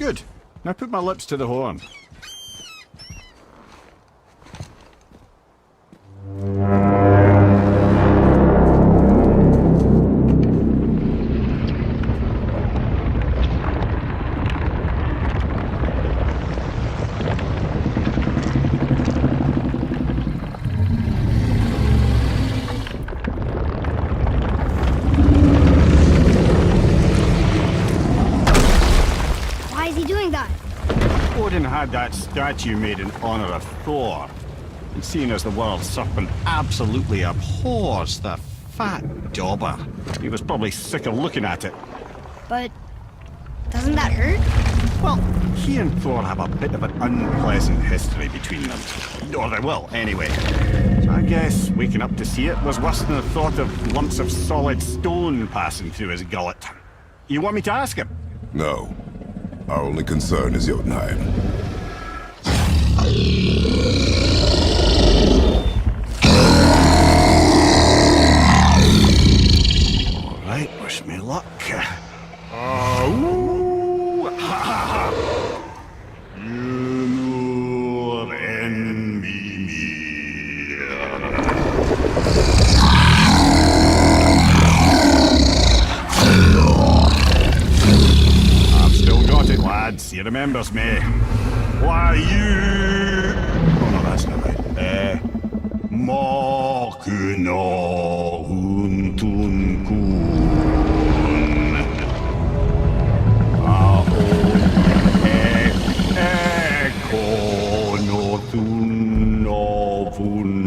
Good. Now put my lips to the horn. Had that statue made in honor of Thor. And seeing as the world serpent absolutely abhors the fat dauber, he was probably sick of looking at it. But doesn't that hurt? Well, he and Thor have a bit of an unpleasant history between them. Or they will, anyway. So I guess waking up to see it was worse than the thought of lumps of solid stone passing through his gullet. You want me to ask him? No. Our only concern is Jotunheim. Alright, wish me luck. I've still got it, lads. He remembers me. Why you... Oh no, that's not right. Makuna huntun kun. Ekonothun novunara.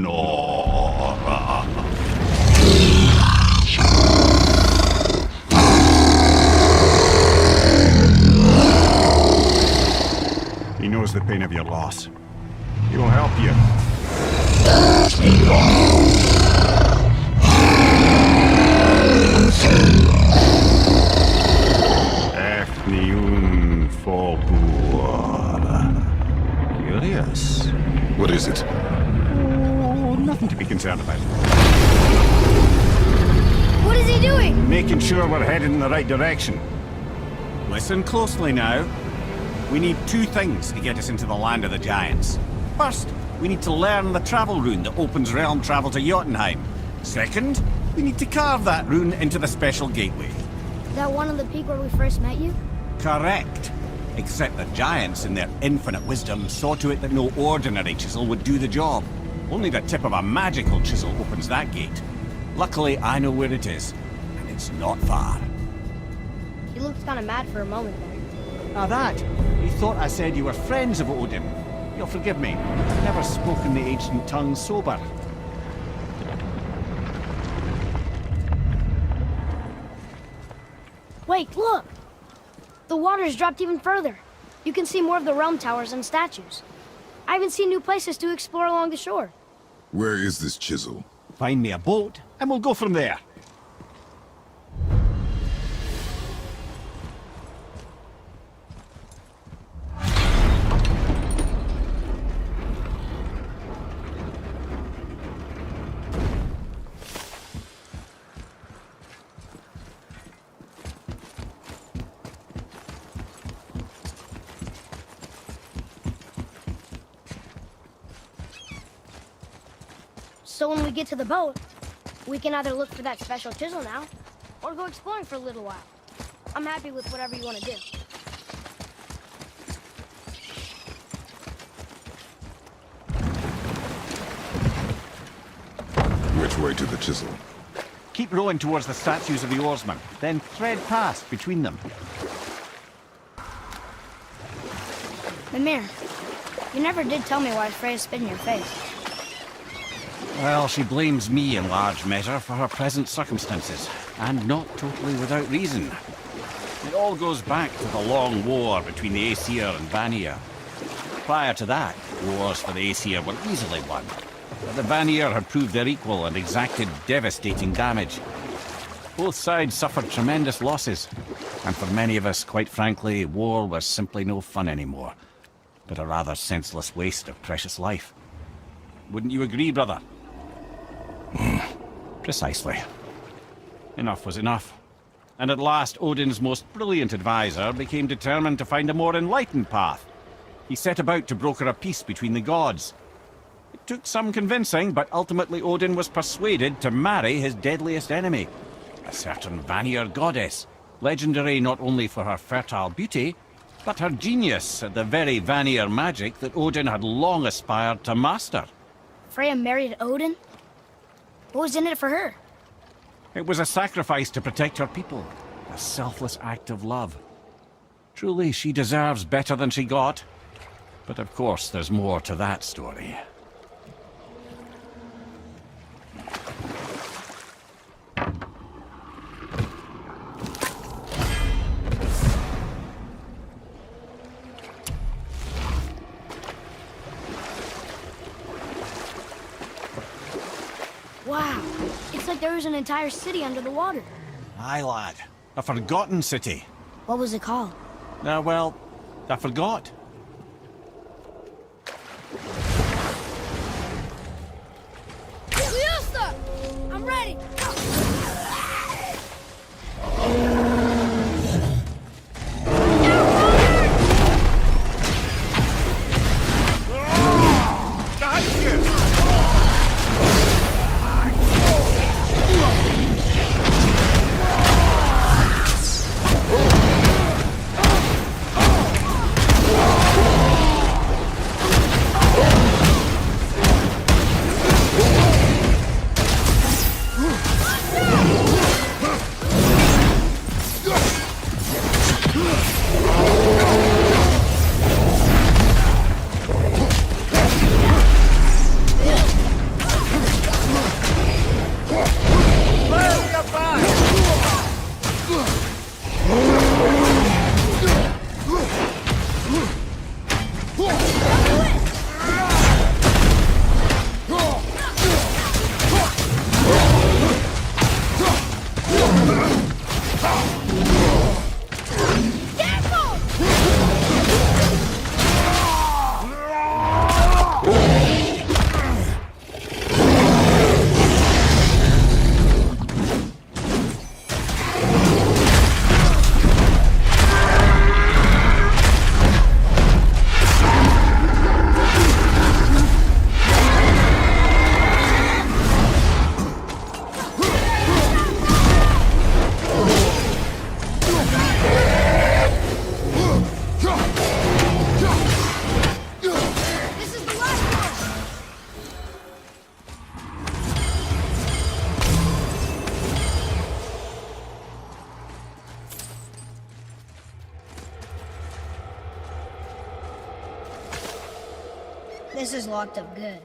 He knows the pain of your loss. He will help you. Efniun Fogur. Curious. What is it? Oh, nothing to be concerned about. What is he doing? Making sure we're headed in the right direction. Listen closely now. We need two things to get us into the land of the giants. First, we need to learn the travel rune that opens realm travel to Jotunheim. Second, we need to carve that rune into the special gateway. Is that one on the peak where we first met you? Correct. Except the giants, in their infinite wisdom, saw to it that no ordinary chisel would do the job. Only the tip of a magical chisel opens that gate. Luckily, I know where it is, and it's not far. He looked kind of mad for a moment there. Now that, he thought I said you were friends of Odin. You'll forgive me. I've never spoken the ancient tongue sober. Wait, look! The water's dropped even further. You can see more of the realm towers and statues. I even see new places to explore along the shore. Where is this chisel? Find me a boat, and we'll go from there. So when we get to the boat, we can either look for that special chisel now, or go exploring for a little while. I'm happy with whatever you want to do. Which way to the chisel? Keep rowing towards the statues of the oarsmen, then thread past between them. Mimir, you never did tell me why Freya spit in your face. Well, she blames me in large measure for her present circumstances, and not totally without reason. It all goes back to the long war between the Aesir and Vanir. Prior to that, wars for the Aesir were easily won, but the Vanir had proved their equal and exacted devastating damage. Both sides suffered tremendous losses, and for many of us, quite frankly, war was simply no fun anymore, but a rather senseless waste of precious life. Wouldn't you agree, brother? Hmm. Precisely. Enough was enough. And at last, Odin's most brilliant advisor became determined to find a more enlightened path. He set about to broker a peace between the gods. It took some convincing, but ultimately Odin was persuaded to marry his deadliest enemy, a certain Vanir goddess, legendary not only for her fertile beauty, but her genius at the very Vanir magic that Odin had long aspired to master. Freya married Odin? What was in it for her? It was a sacrifice to protect her people, a selfless act of love. Truly, she deserves better than she got. But of course, there's more to that story. Wow, it's like there was an entire city under the water. Aye, lad. A forgotten city. What was it called? Well, I forgot. I'm ready! This is locked up good.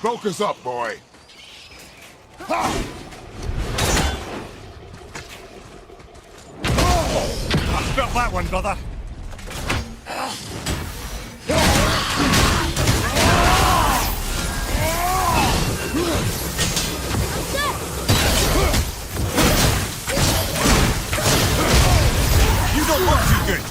Focus up, boy. I felt that one, brother. You don't look too good.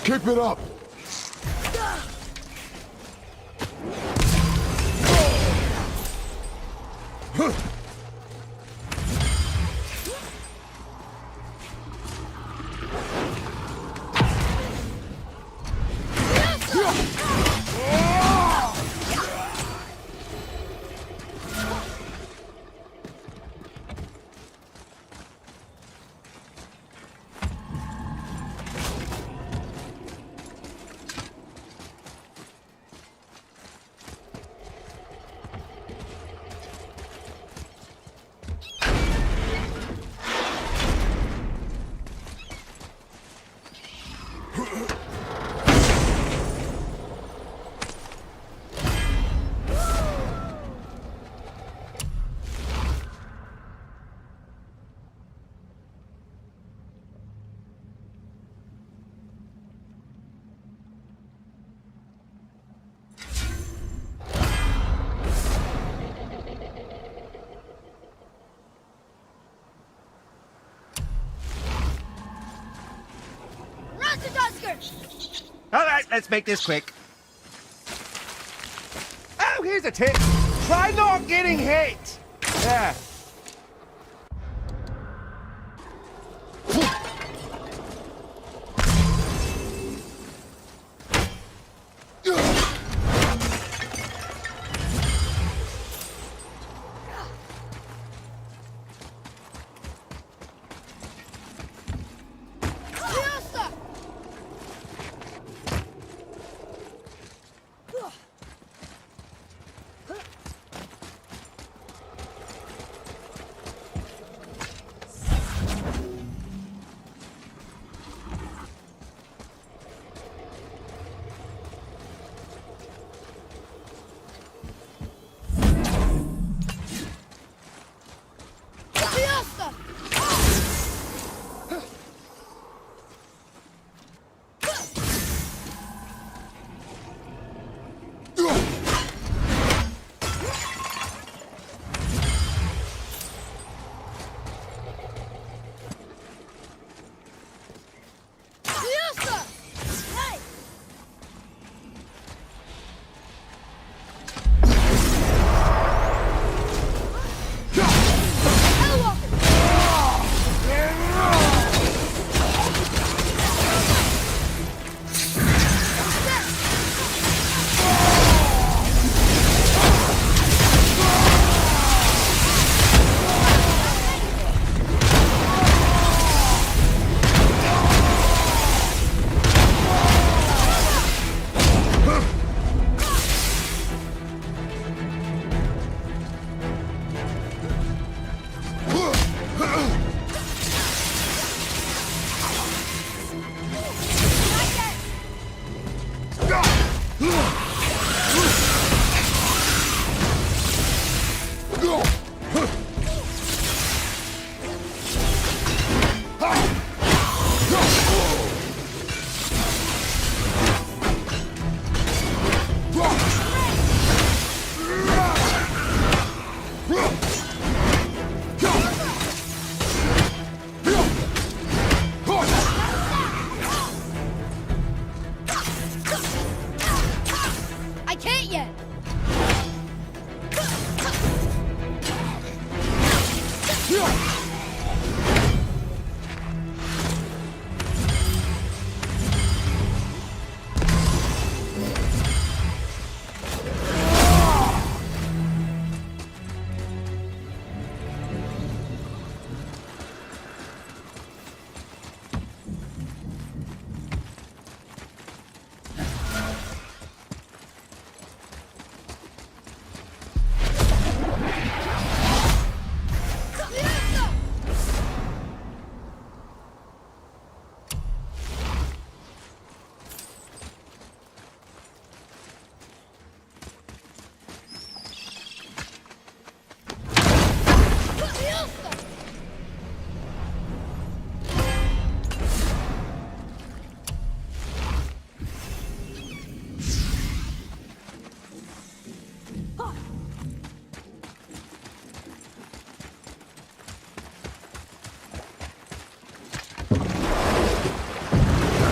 Keep it up. All right, let's make this quick. Oh, here's a tip. Try not getting hit. Yeah.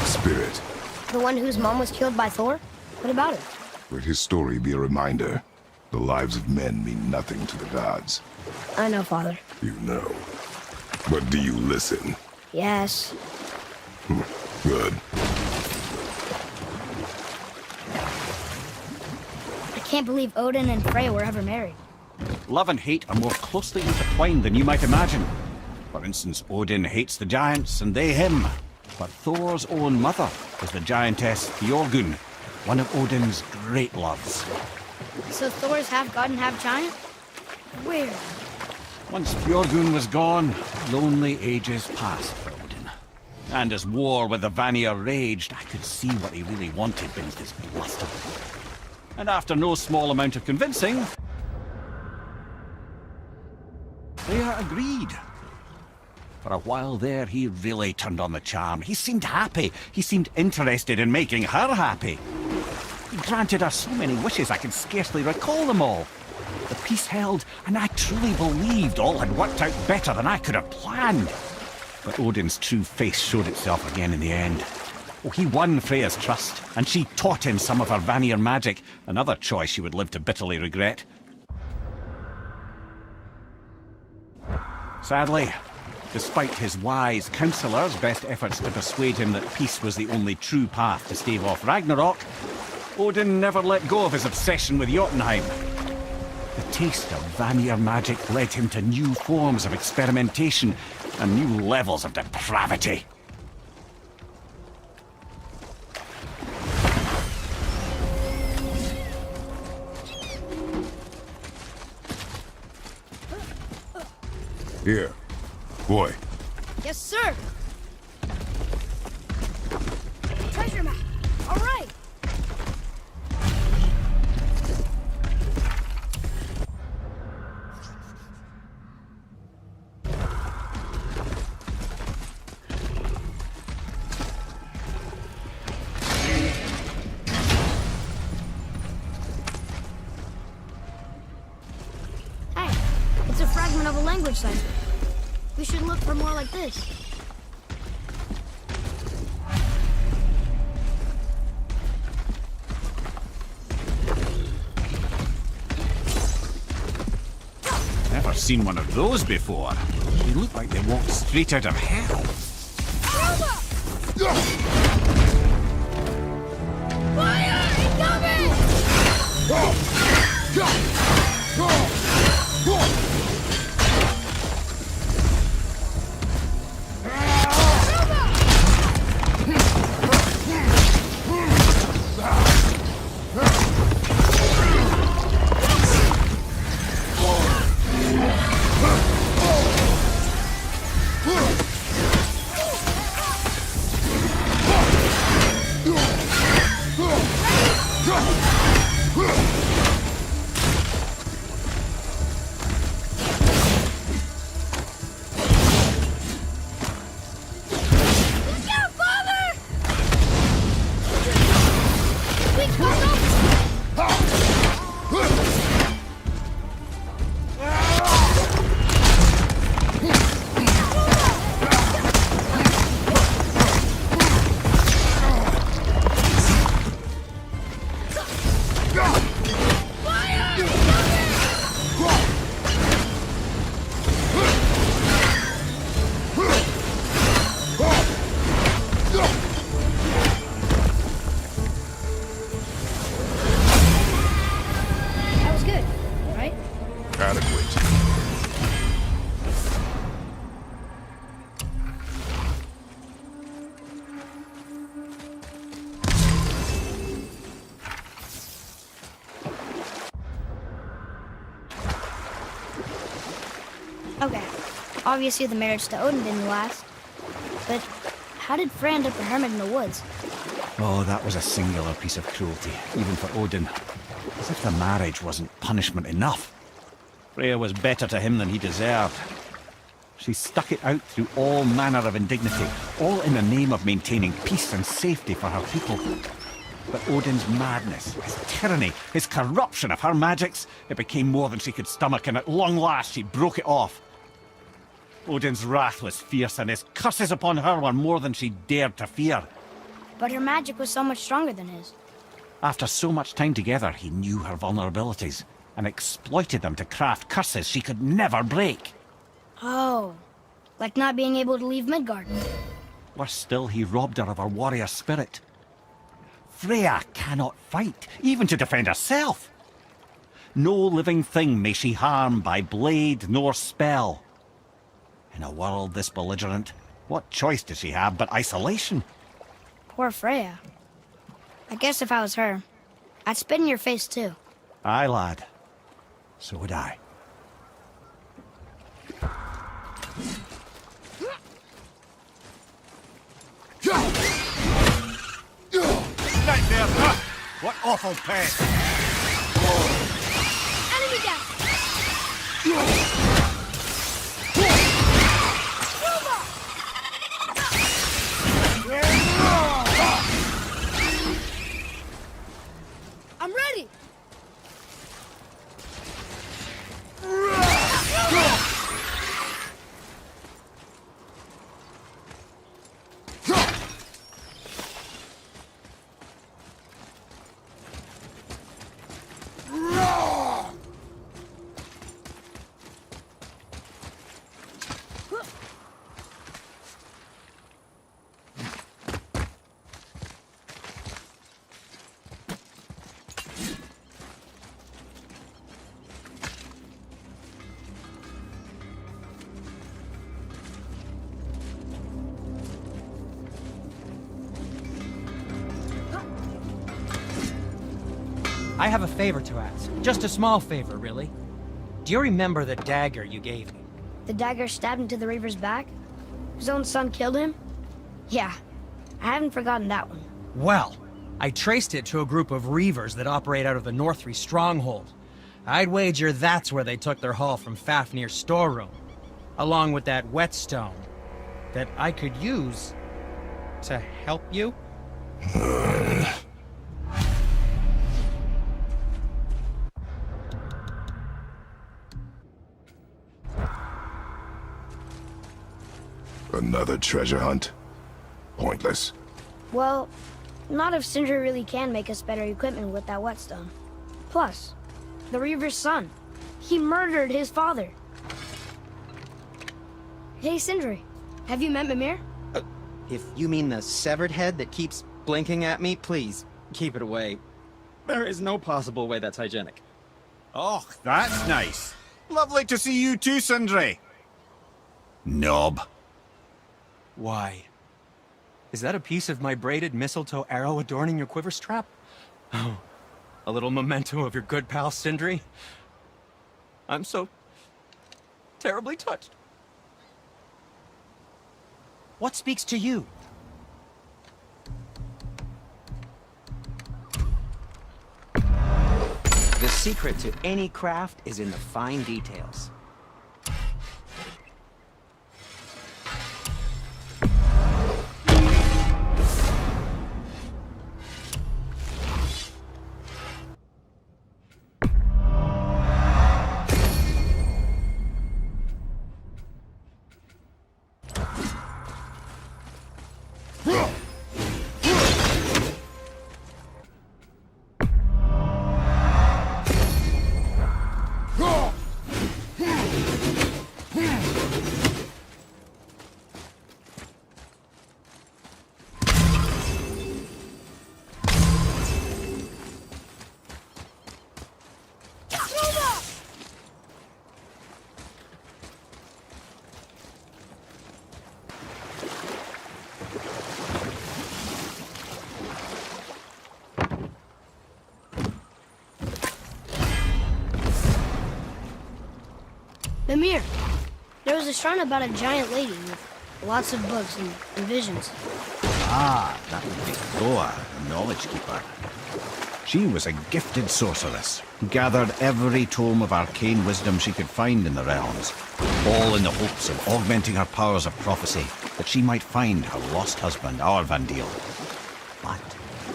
Spirit. The one whose mom was killed by Thor? What about it? Let his story be a reminder. The lives of men mean nothing to the gods. I know, Father. You know. But do you listen? Yes. Good. I can't believe Odin and Freya were ever married. Love and hate are more closely intertwined than you might imagine. For instance, Odin hates the giants and they him. But Thor's own mother is the giantess Björgun, one of Odin's great loves. So Thor's half god and half giant? Weird. Once Björgun was gone, lonely ages passed for Odin. And as war with the Vanir raged, I could see what he really wanted beneath his bluster. And after no small amount of convincing, Freya agreed. For a while there, he really turned on the charm. He seemed happy. He seemed interested in making her happy. He granted her so many wishes I could scarcely recall them all. The peace held, and I truly believed all had worked out better than I could have planned. But Odin's true face showed itself again in the end. Oh, he won Freya's trust, and she taught him some of her Vanir magic, another choice she would live to bitterly regret. Sadly, despite his wise counsellors' best efforts to persuade him that peace was the only true path to stave off Ragnarok, Odin never let go of his obsession with Jotunheim. The taste of Vanir magic led him to new forms of experimentation and new levels of depravity. Here. Boy. Yes, sir. Treasure map. All right. Hey, it's a fragment of a language cipher. We should look for more like this. Never seen one of those before. They look like they walked straight out of hell. Fire incoming! Obviously the marriage to Odin didn't last. But how did Freya end up a hermit in the woods? Oh, that was a singular piece of cruelty, even for Odin. As if the marriage wasn't punishment enough. Freya was better to him than he deserved. She stuck it out through all manner of indignity, all in the name of maintaining peace and safety for her people. But Odin's madness, his tyranny, his corruption of her magics, it became more than she could stomach, and at long last she broke it off. Odin's wrath was fierce, and his curses upon her were more than she dared to fear. But her magic was so much stronger than his. After so much time together, he knew her vulnerabilities, and exploited them to craft curses she could never break. Oh, like not being able to leave Midgard. Worse still, he robbed her of her warrior spirit. Freya cannot fight, even to defend herself. No living thing may she harm by blade nor spell. In a world this belligerent, what choice does she have but isolation? Poor Freya. I guess if I was her, I'd spit in your face too. Aye, lad. So would I. Nightmare! What awful pest! Enemy down! I'm ready! I have a favor to ask. Just a small favor, really. Do you remember the dagger you gave me? The dagger stabbed into the Reaver's back? His own son killed him? Yeah, I haven't forgotten that one. Well, I traced it to a group of Reavers that operate out of the Northree stronghold. I'd wager that's where they took their haul from Fafnir's storeroom, along with that whetstone that I could use to help you. Another treasure hunt? Pointless. Well, not if Sindri really can make us better equipment with that whetstone. Plus, the Reaver's son. He murdered his father. Hey, Sindri, have you met Mimir? If you mean the severed head that keeps blinking at me, please, keep it away. There is no possible way that's hygienic. Oh, that's nice. Lovely to see you too, Sindri. Knob. Why? Is that a piece of my braided mistletoe arrow adorning your quiver strap? Oh, a little memento of your good pal Sindri? I'm so terribly touched. What speaks to you? The secret to any craft is in the fine details. Mimir, there was was a shrine about a giant lady with lots of books and visions. Ah, that would be Groa, the Knowledge Keeper. She was a gifted sorceress who gathered every tome of arcane wisdom she could find in the realms, all in the hopes of augmenting her powers of prophecy, that she might find her lost husband, Arvandil. But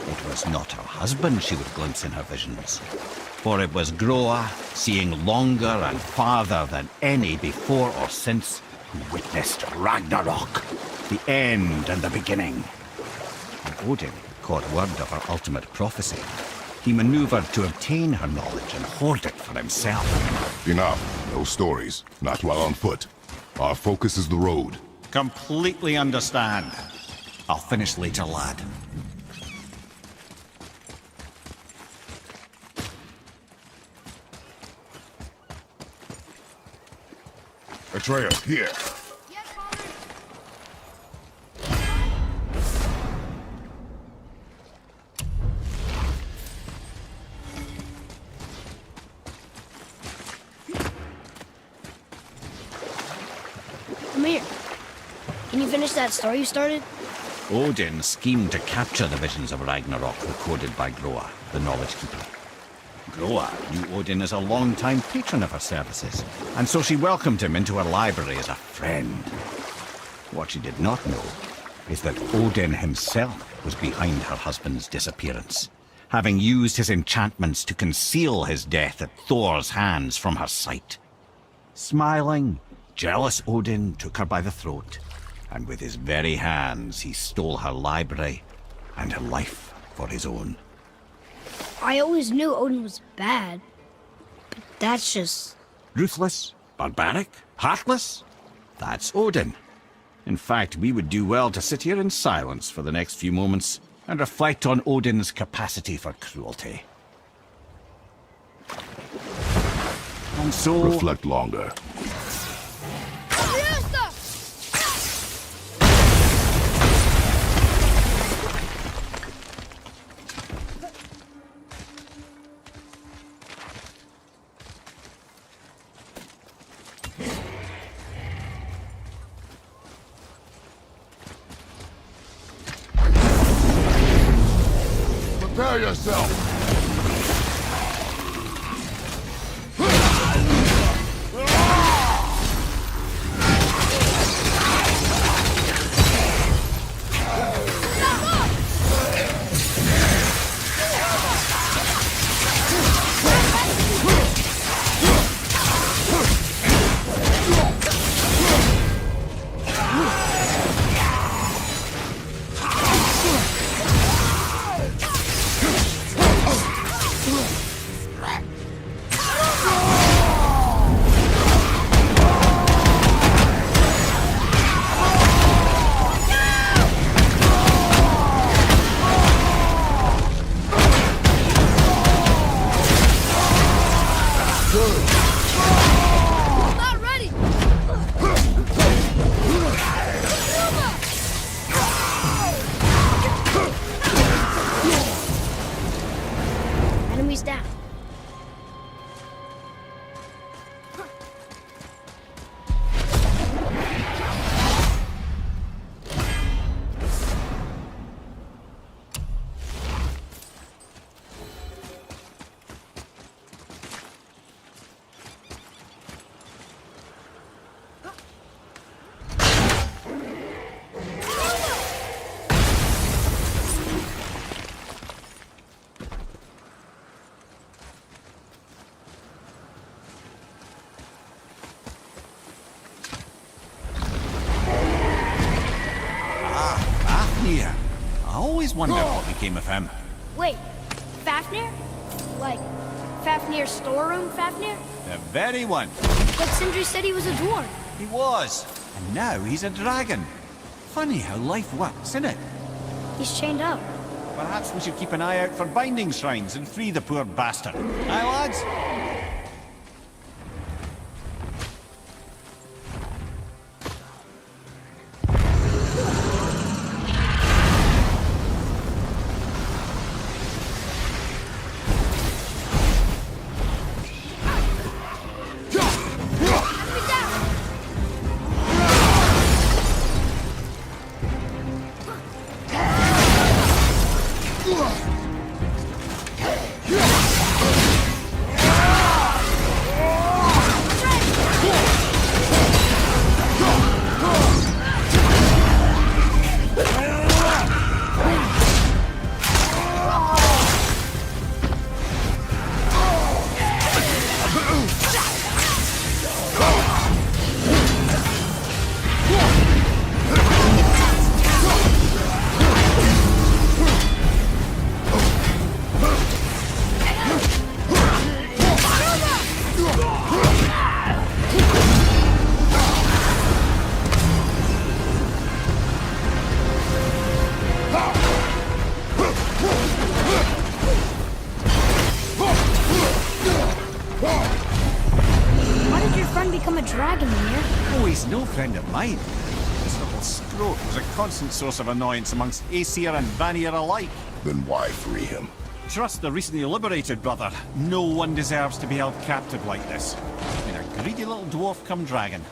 it was not her husband she would glimpse in her visions, for it was Groa, seeing longer and farther than any before or since, who witnessed Ragnarok, the end and the beginning. When Odin caught word of her ultimate prophecy, he maneuvered to obtain her knowledge and hoard it for himself. Enough. No stories. Not while on foot. Our focus is the road. Completely understand. I'll finish later, lad. Atreus, here. Come here. Can you finish that story you started? Odin schemed to capture the visions of Ragnarok recorded by Groa, the Knowledge Keeper. Groa knew Odin as a long-time patron of her services, and so she welcomed him into her library as a friend. What she did not know is that Odin himself was behind her husband's disappearance, having used his enchantments to conceal his death at Thor's hands from her sight. Smiling, jealous Odin took her by the throat, and with his very hands he stole her library and her life for his own. I always knew Odin was bad, but that's just... Ruthless, barbaric, heartless? That's Odin. In fact, we would do well to sit here in silence for the next few moments and reflect on Odin's capacity for cruelty. And so... Reflect longer. Prepare yourself! Enemies down. I always wondered what became of him. Wait, Fafnir? Like, Fafnir's storeroom Fafnir? The very one. But Sindri said he was a dwarf. He was. And now he's a dragon. Funny how life works, isn't it? He's chained up. Perhaps we should keep an eye out for binding shrines and free the poor bastard. Aye, lads? right. This little scrote was a constant source of annoyance amongst Aesir and Vanir alike. Then why free him? Trust the recently liberated, brother. No one deserves to be held captive like this. Been a greedy little dwarf come dragon.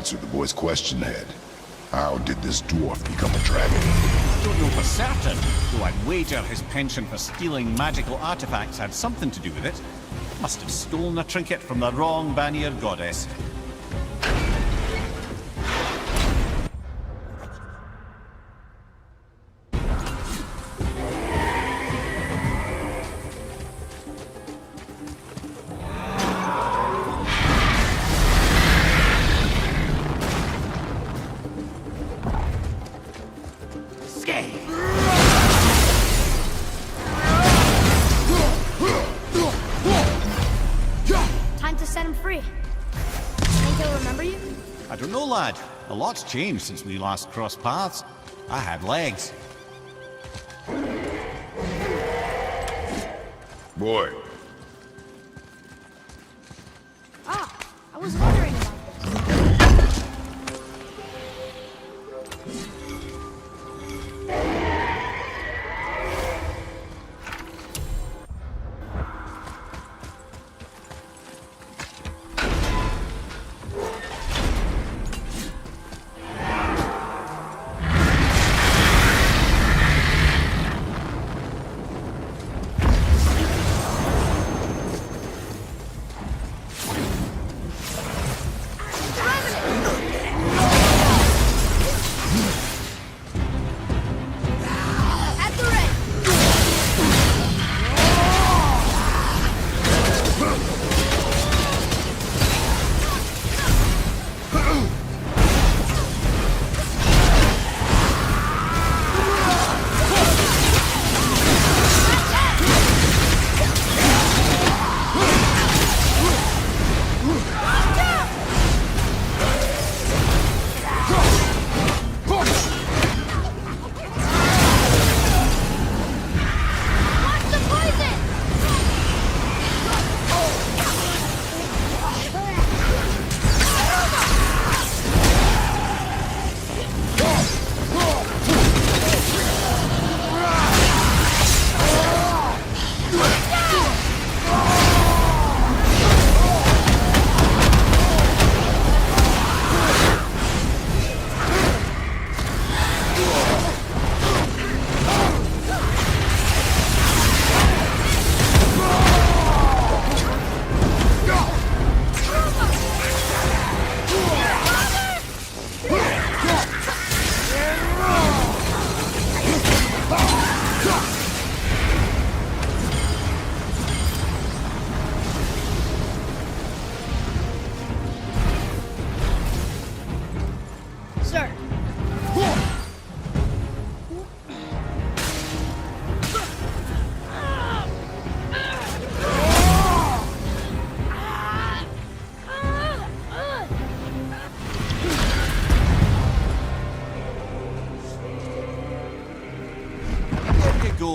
Answer the boy's question, Head. How did this dwarf become a dragon? Don't know for certain, though I'd wager his penchant for stealing magical artifacts had something to do with it. Must have stolen a trinket from the wrong Vanir goddess. A lot's changed since we last crossed paths. I had legs. Boy. Ah, I was wondering about this.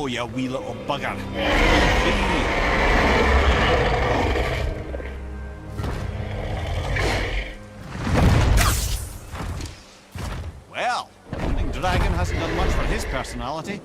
you wee little bugger. Well, I think Dragon hasn't done much for his personality.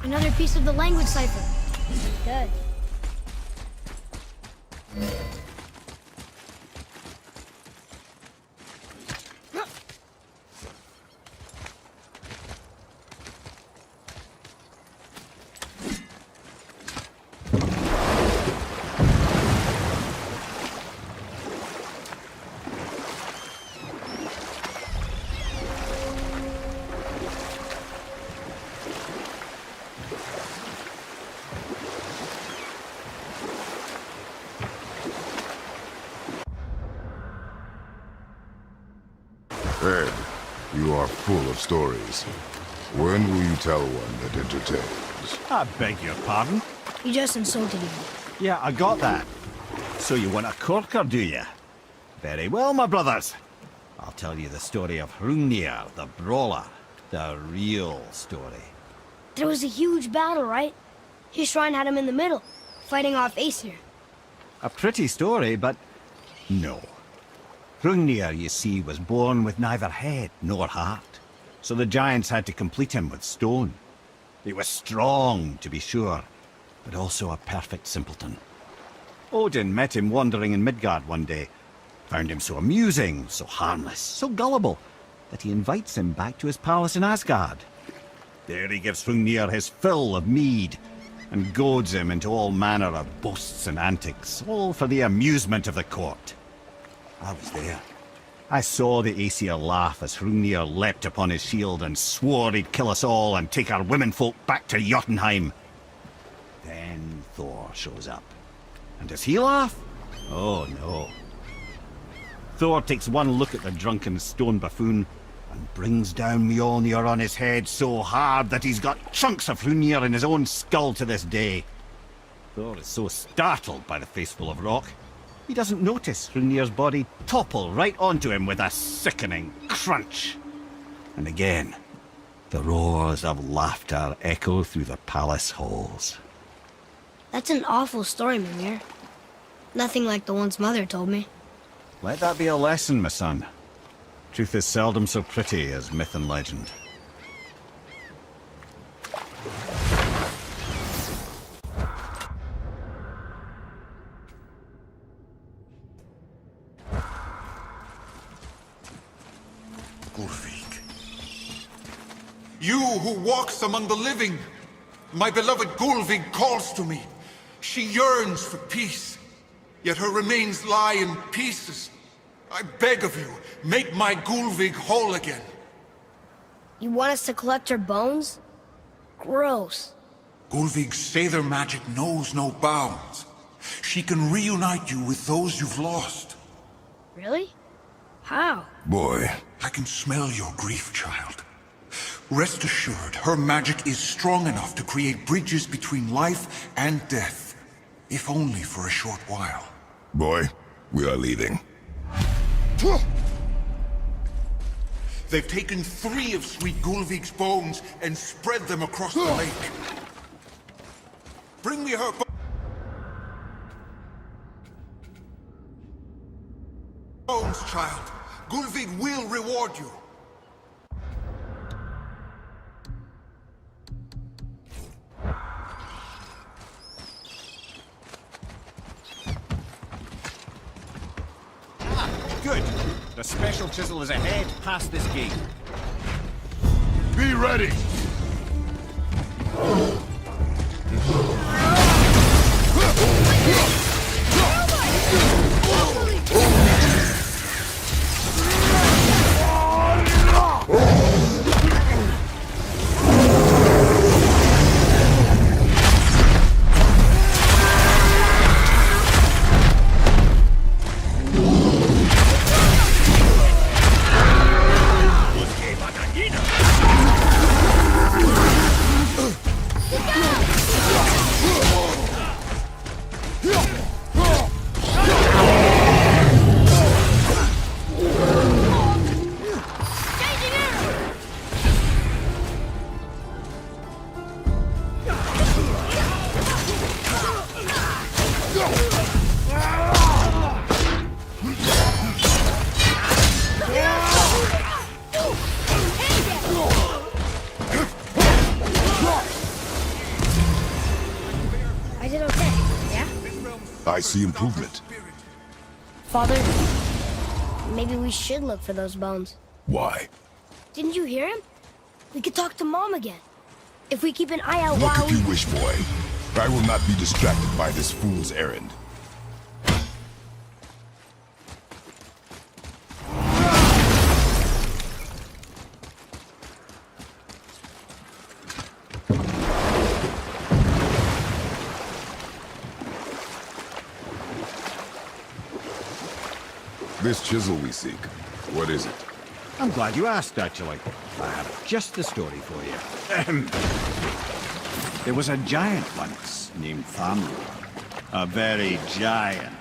Another piece of the language cipher. Good. Ed, you are full of stories. When will you tell one that entertains? I beg your pardon? You just insulted him. Yeah, I got that. So you want a corker, do you? Very well, my brothers. I'll tell you the story of Hrungnir, the brawler. The real story. There was a huge battle, right? His shrine had him in the middle, fighting off Aesir. A pretty story, but no. Hrungnir, you see, was born with neither head nor heart, so the giants had to complete him with stone. He was strong, to be sure, but also a perfect simpleton. Odin met him wandering in Midgard one day, found him so amusing, so harmless, so gullible, that he invites him back to his palace in Asgard. There he gives Hrungnir his fill of mead, and goads him into all manner of boasts and antics, all for the amusement of the court. I was there. I saw the Aesir laugh as Hrungnir leapt upon his shield and swore he'd kill us all and take our womenfolk back to Jotunheim. Then Thor shows up. And does he laugh? Oh no. Thor takes one look at the drunken stone buffoon and brings down Mjolnir on his head so hard that he's got chunks of Hrungnir in his own skull to this day. Thor is so startled by the face full of rock, he doesn't notice Hrungnir's body topple right onto him with a sickening crunch. And again, the roars of laughter echo through the palace halls. That's an awful story, Mimir. Nothing like the ones Mother told me. Let that be a lesson, my son. Truth is seldom so pretty as myth and legend. You who walks among the living, my beloved Gullveig calls to me. She yearns for peace, yet her remains lie in pieces. I beg of you, make my Gullveig whole again. You want us to collect her bones? Gross. Gullveig's Sather magic knows no bounds. She can reunite you with those you've lost. Really? How? Boy. I can smell your grief, child. Rest assured, her magic is strong enough to create bridges between life and death, if only for a short while. Boy, we are leaving. They've taken 3 of sweet Gullveig's bones and spread them across the lake. Bring me her once, child. Gullveig will reward you. Good. The special chisel is ahead, past this gate. Be ready! I see improvement. Father, maybe we should look for those bones. Why? Didn't you hear him? We could talk to Mom again. If we keep an eye out Look while if you wish, boy. I will not be distracted by this fool's errand. This chisel we seek, what is it? I'm glad you asked, actually. I have just the story for you. There was a giant once named Thamur. A very giant,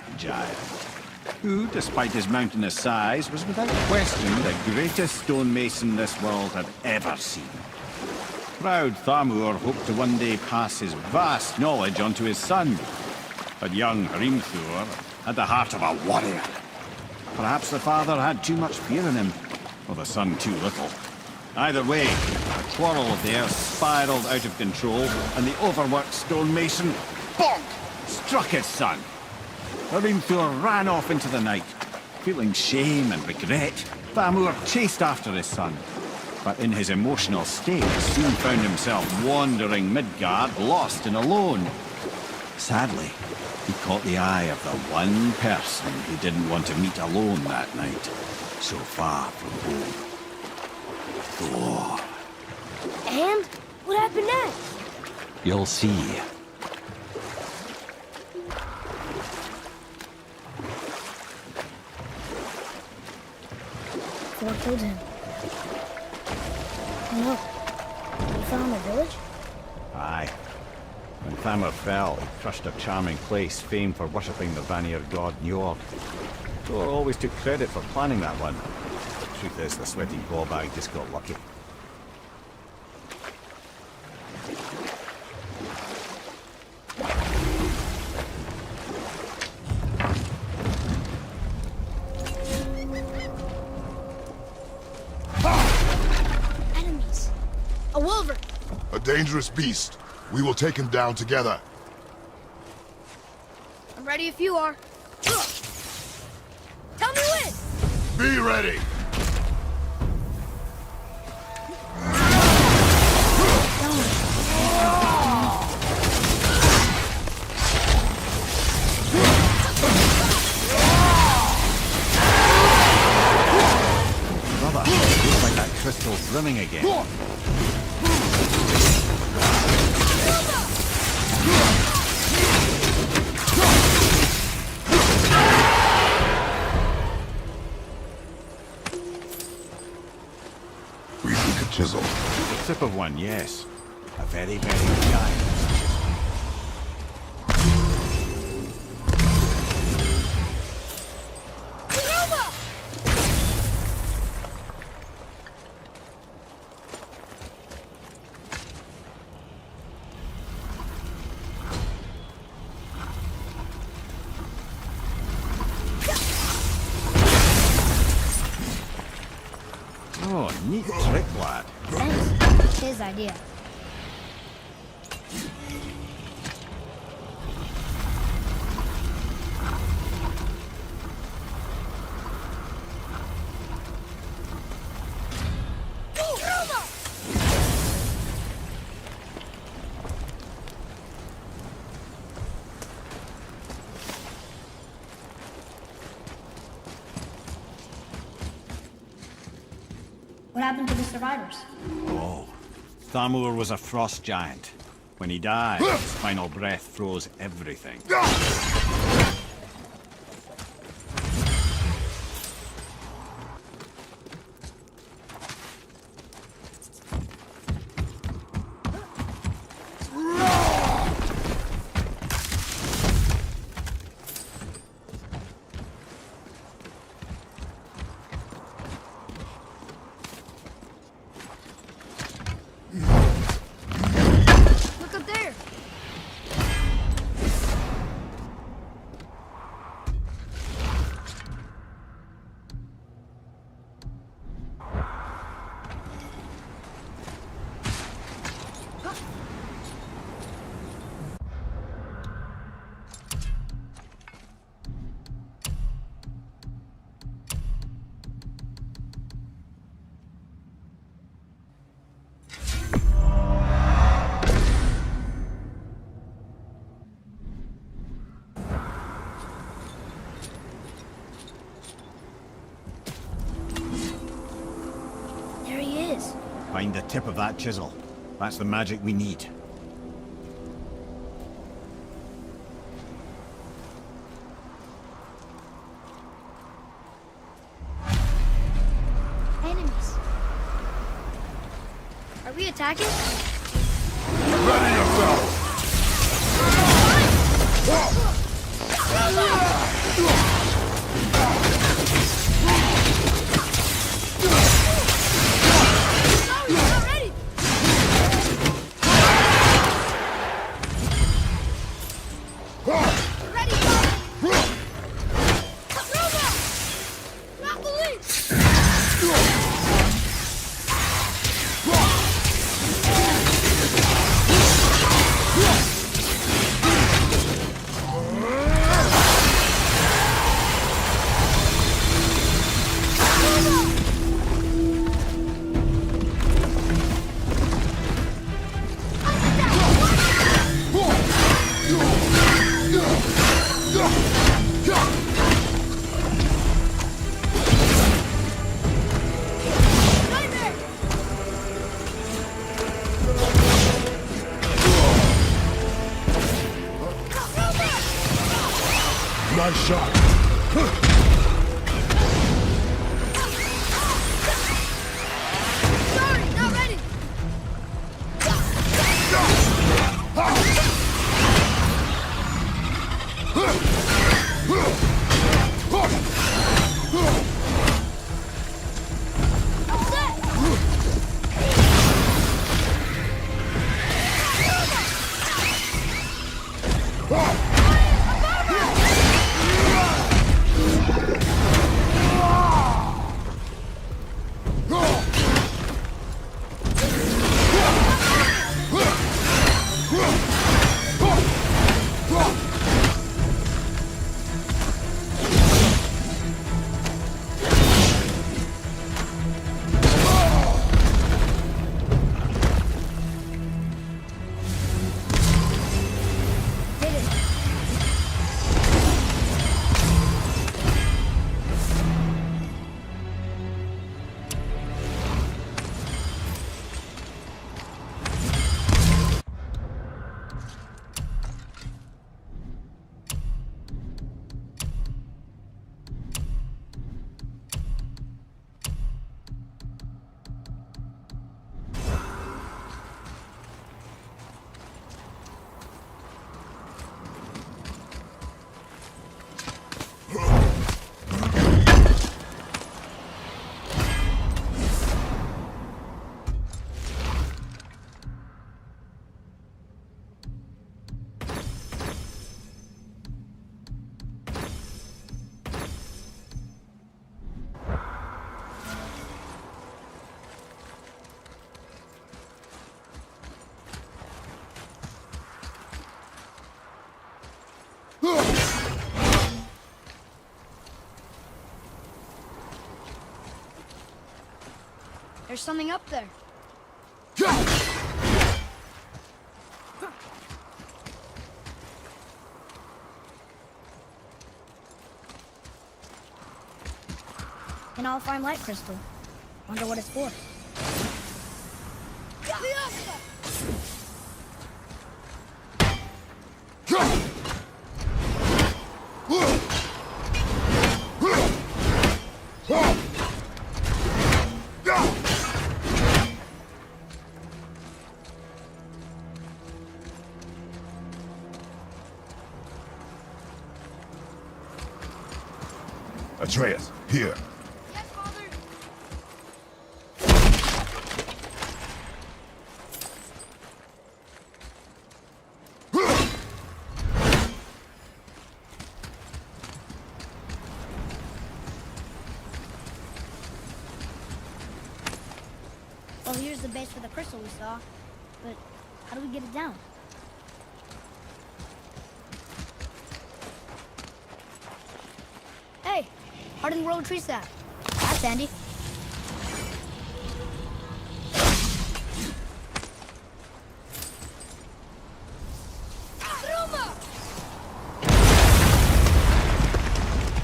who, despite his mountainous size, was without question the greatest stonemason this world had ever seen. Proud Thamur hoped to one day pass his vast knowledge on to his son. But young Hrimthur had the heart of a warrior. Perhaps the father had too much fear in him, or the son too little. Either way, a quarrel of theirs spiraled out of control, and the overworked stonemason, bonk, struck his son. Hrimthur ran off into the night. Feeling shame and regret, Thamur chased after his son. But in his emotional state, soon found himself wandering Midgard, lost and alone. Sadly, he caught the eye of the one person he didn't want to meet alone that night, so far from home. Thor. And what happened next? You'll see. Thor killed him. And look, he found a village? Aye. When Thamur fell, he crushed a charming place famed for worshipping the Vanir god Njord. Thor always took credit for planning that one. The truth is, the sweaty ballbag just got lucky. Enemies. A wolverine. A dangerous beast. We will take him down together. I'm ready if you are. Tell me when! Be ready! Brother, looks like that crystal's running again. Chisel. The tip of one, yes. A very, very giant. Thanks. It's his idea. What happened to the survivors? Oh, Thamur was a frost giant. When he died, his final breath froze everything. Find the tip of that chisel. That's the magic we need. Enemies. Are we attacking? Ready yourself! Nice shot. Sorry, not ready. There's something up there. An all-fine light crystal. Wonder what it's for. Atreus, here. Yes, Father. Well, here's the base for the crystal we saw. But how do we get it down? Hey, hardened road tree sap. That's handy.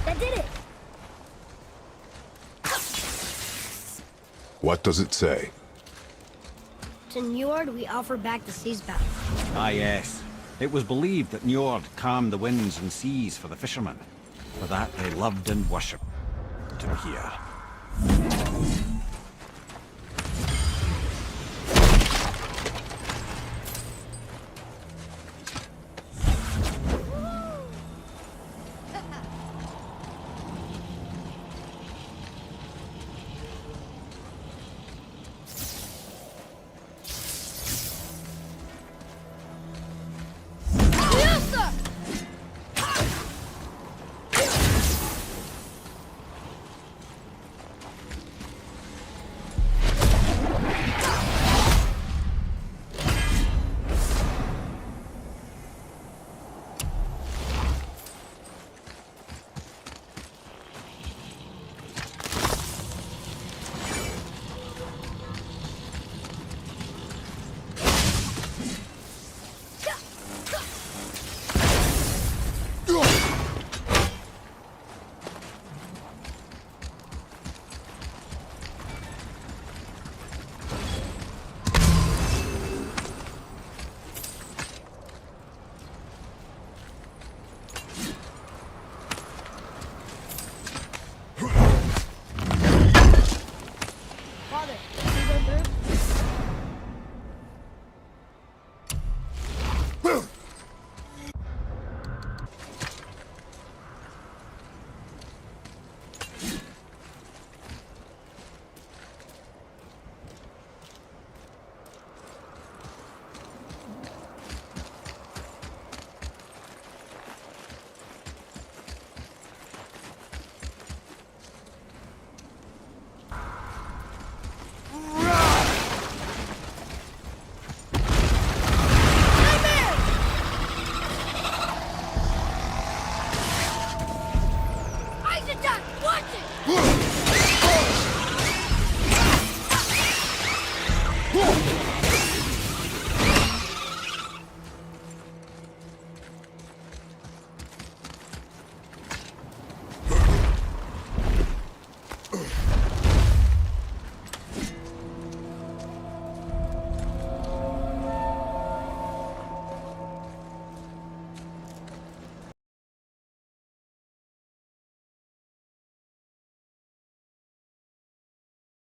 That did it! What does it say? To Njord, we offer back the sea's bounty. Ah, yes. It was believed that Njord calmed the winds and seas for the fishermen. For that they loved and worshipped. To here.